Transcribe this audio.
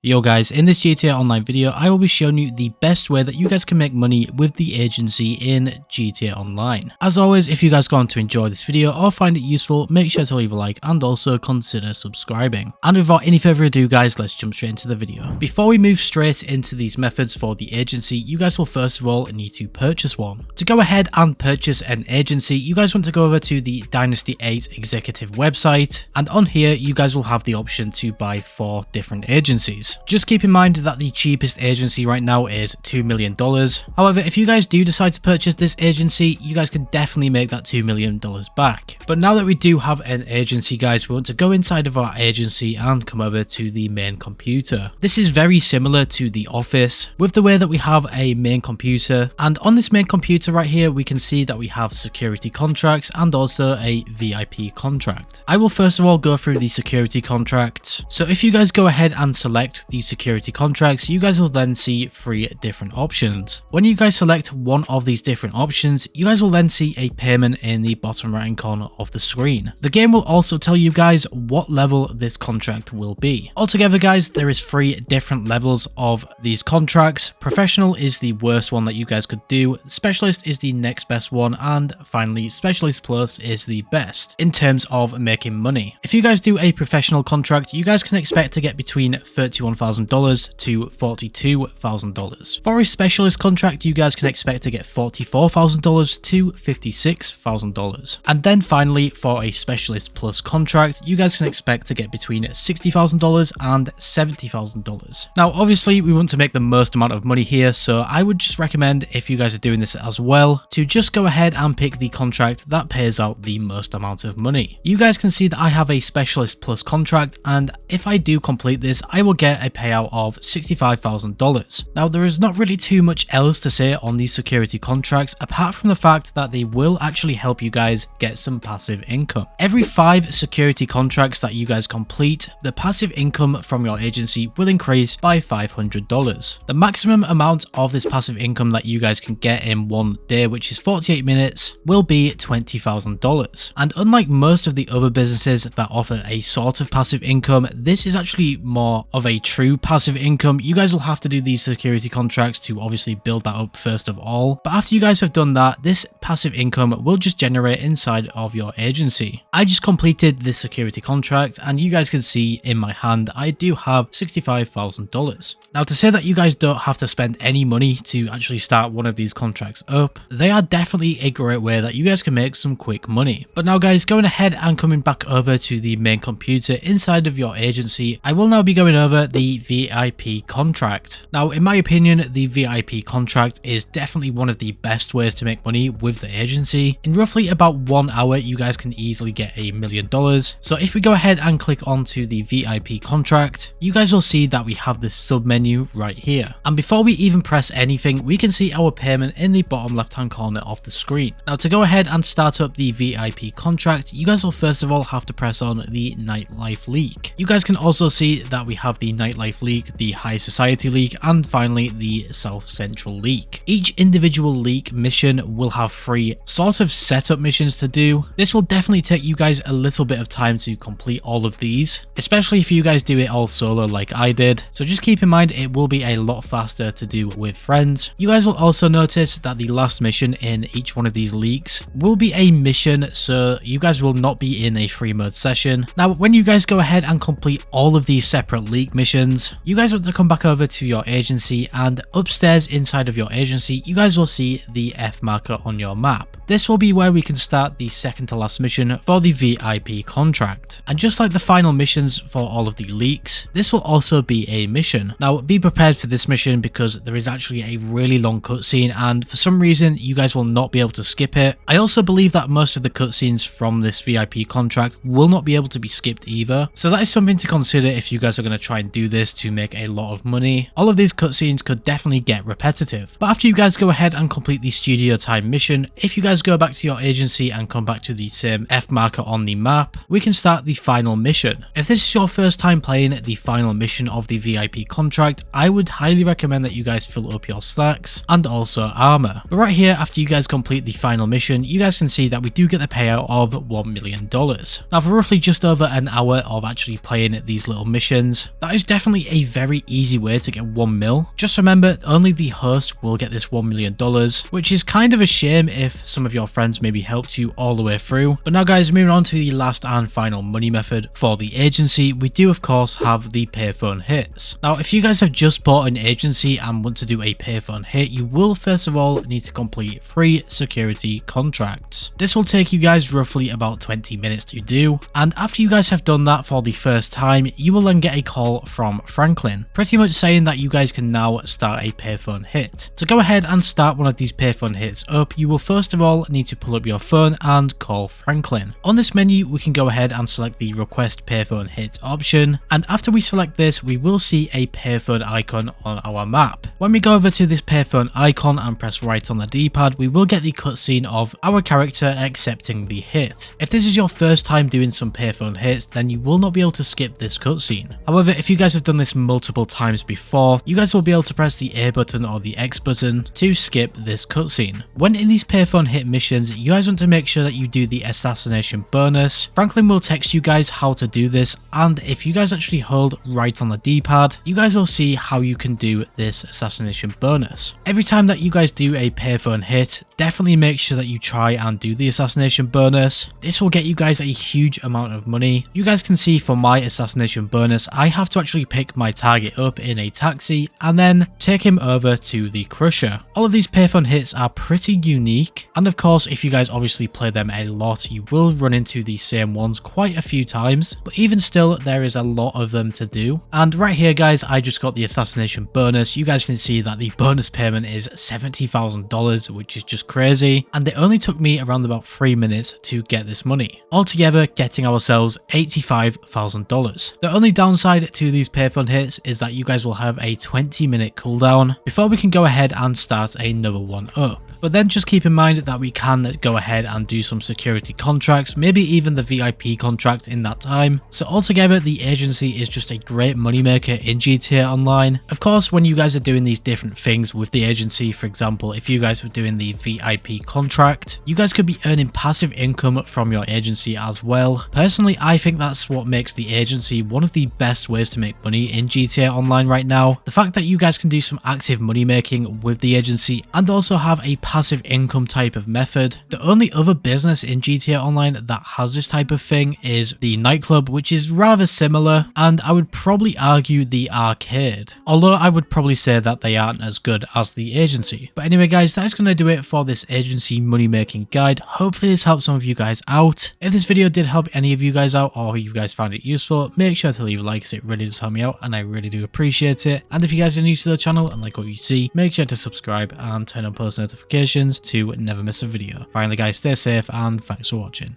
Yo guys, in this GTA Online video, I will be showing you the best way that you guys can make money with the agency in GTA Online. As always, if you guys going to enjoy this video or find it useful, make sure to leave a like and also consider subscribing. And without any further ado guys, let's jump straight into the video. Before we move straight into these methods for the agency, you guys will first of all need to purchase one. To go ahead and purchase an agency, you guys want to go over to the Dynasty 8 executive website, and on here you guys will have the option to buy 4 different agencies. Just keep in mind that the cheapest agency right now is $2 million. However, if you guys do decide to purchase this agency, you guys can definitely make that $2 million back. But now that we do have an agency guys, we want to go inside of our agency and come over to the main computer. This is very similar to the office with the way that we have a main computer, and on this main computer right here we can see that we have security contracts and also a VIP contract. I will first of all go through the security contracts. So if you guys go ahead and select the security contracts, you guys will then see 3 different options. When you guys select one of these different options, you guys will then see a payment in the bottom right hand corner of the screen. The game will also tell you guys what level this contract will be. Altogether guys, there is 3 different levels of these contracts. Professional is the worst one that you guys could do, Specialist is the next best one, and finally Specialist Plus is the best in terms of making money. If you guys do a professional contract, you guys can expect to get between $31,000 to $42,000. For a specialist contract, you guys can expect to get $44,000 to $56,000. And then finally, for a specialist plus contract, you guys can expect to get between $60,000 and $70,000. Now, obviously, we want to make the most amount of money here, so I would just recommend, if you guys are doing this as well, to just go ahead and pick the contract that pays out the most amount of money. You guys can see that I have a specialist plus contract, and if I do complete this, I will get a payout of $65,000. Now, there is not really too much else to say on these security contracts apart from the fact that they will actually help you guys get some passive income. Every 5 security contracts that you guys complete, the passive income from your agency will increase by $500. The maximum amount of this passive income that you guys can get in one day, which is 48 minutes, will be $20,000. And unlike most of the other businesses that offer a sort of passive income, this is actually more of a true passive income. You guys will have to do these security contracts to obviously build that up first of all, but after you guys have done that, this passive income will just generate inside of your agency. I just completed this security contract, and you guys can see in my hand I do have $65,000. Now, to say that you guys don't have to spend any money to actually start one of these contracts up, they are definitely a great way that you guys can make some quick money. But now guys, going ahead and coming back over to the main computer inside of your agency, I will now be going over the VIP contract. Now, in my opinion, the VIP contract is definitely one of the best ways to make money with the agency. In roughly about 1 hour, you guys can easily get $1 million. So if we go ahead and click onto the VIP contract, you guys will see that we have this sub menu right here. And before we even press anything, we can see our payment in the bottom left hand corner of the screen. Now, to go ahead and start up the VIP contract, you guys will first of all have to press on the nightlife leak. You guys can also see that we have the nightlife leak, the high society leak, and finally the South Central leak. Each individual leak mission will have 3 sort of setup missions to do. This will definitely take you guys a little bit of time to complete all of these, especially if you guys do it all solo like I did. So just keep in mind it will be a lot faster to do with friends. You guys will also notice that the last mission in each one of these leaks will be a mission, so you guys will not be in a free mode session. Now, when you guys go ahead and complete all of these separate leak missions, you guys want to come back over to your agency, and upstairs inside of your agency, you guys will see the F marker on your map. This will be where we can start the second to last mission for the VIP contract. And just like the final missions for all of the leaks, this will also be a mission. Now, be prepared for this mission because there is actually a really long cutscene, and for some reason you guys will not be able to skip it. I also believe that most of the cutscenes from this VIP contract will not be able to be skipped either, so that is something to consider if you guys are going to try and do this to make a lot of money. All of these cutscenes could definitely get repetitive, but after you guys go ahead and complete the studio time mission, if you guys go back to your agency and come back to the same F marker on the map, we can start the final mission. If this is your first time playing the final mission of the VIP contract, I would highly recommend that you guys fill up your stacks and also armor. But right here, after you guys complete the final mission, you guys can see that we do get the payout of $1 million. Now, for roughly just over an hour of actually playing these little missions, that is definitely definitely a very easy way to get 1 mil. Just remember, only the host will get this $1 million, which is kind of a shame if some of your friends maybe helped you all the way through. But now guys, moving on to the last and final money method for the agency, we do of course have the Payphone Hits. Now, if you guys have just bought an agency and want to do a Payphone Hit, you will first of all need to complete 3 security contracts. This will take you guys roughly about 20 minutes to do, and after you guys have done that for the first time, you will then get a call from Franklin, pretty much saying that you guys can now start a Payphone Hit. To go ahead and start one of these Payphone Hits up, you will first of all need to pull up your phone and call Franklin. On this menu, we can go ahead and select the Request Payphone Hit option, and after we select this, we will see a payphone icon on our map. When we go over to this payphone icon and press right on the D-pad, we will get the cutscene of our character accepting the hit. If this is your first time doing some Payphone Hits, then you will not be able to skip this cutscene. However, if you guys have done this multiple times before, you guys will be able to press the A button or the X button to skip this cutscene. When in these Payphone Hit missions, you guys want to make sure that you do the assassination bonus. Franklin will text you guys how to do this, and if you guys actually hold right on the D-pad, you guys will see how you can do this assassination bonus. Every time that you guys do a Payphone Hit, definitely make sure that you try and do the assassination bonus. This will get you guys a huge amount of money. You guys can see for my assassination bonus, I have to actually pick my target up in a taxi and then take him over to the crusher. All of these Payphone Hits are pretty unique, and of course if you guys obviously play them a lot, you will run into the same ones quite a few times, but even still there is a lot of them to do. And right here guys, I just got the assassination bonus. You guys can see that the bonus payment is $70,000, which is just crazy, and it only took me around about 3 minutes to get this money, altogether getting ourselves $85,000. The only downside to these Payphone Hits is that you guys will have a 20-minute cooldown before we can go ahead and start another one up. But then just keep in mind that we can go ahead and do some security contracts, maybe even the VIP contract in that time. So altogether, the agency is just a great moneymaker in GTA Online. Of course, when you guys are doing these different things with the agency, for example, if you guys were doing the VIP contract, you guys could be earning passive income from your agency as well. Personally, I think that's what makes the agency one of the best ways to make money in GTA Online right now. The fact that you guys can do some active money making with the agency and also have a passive income type of method. The only other business in GTA Online that has this type of thing is the nightclub, which is rather similar, and I would probably argue the arcade, although I would probably say that they aren't as good as the agency. But anyway guys, that's going to do it for this agency money making guide. Hopefully this helped some of you guys out. If this video did help any of you guys out, or you guys found it useful, make sure to leave a like, as it really does help me out and I really do appreciate it. And if you guys are new to the channel and like what you see, make sure to subscribe and turn on post notifications to never miss a video. Finally guys, stay safe and thanks for watching.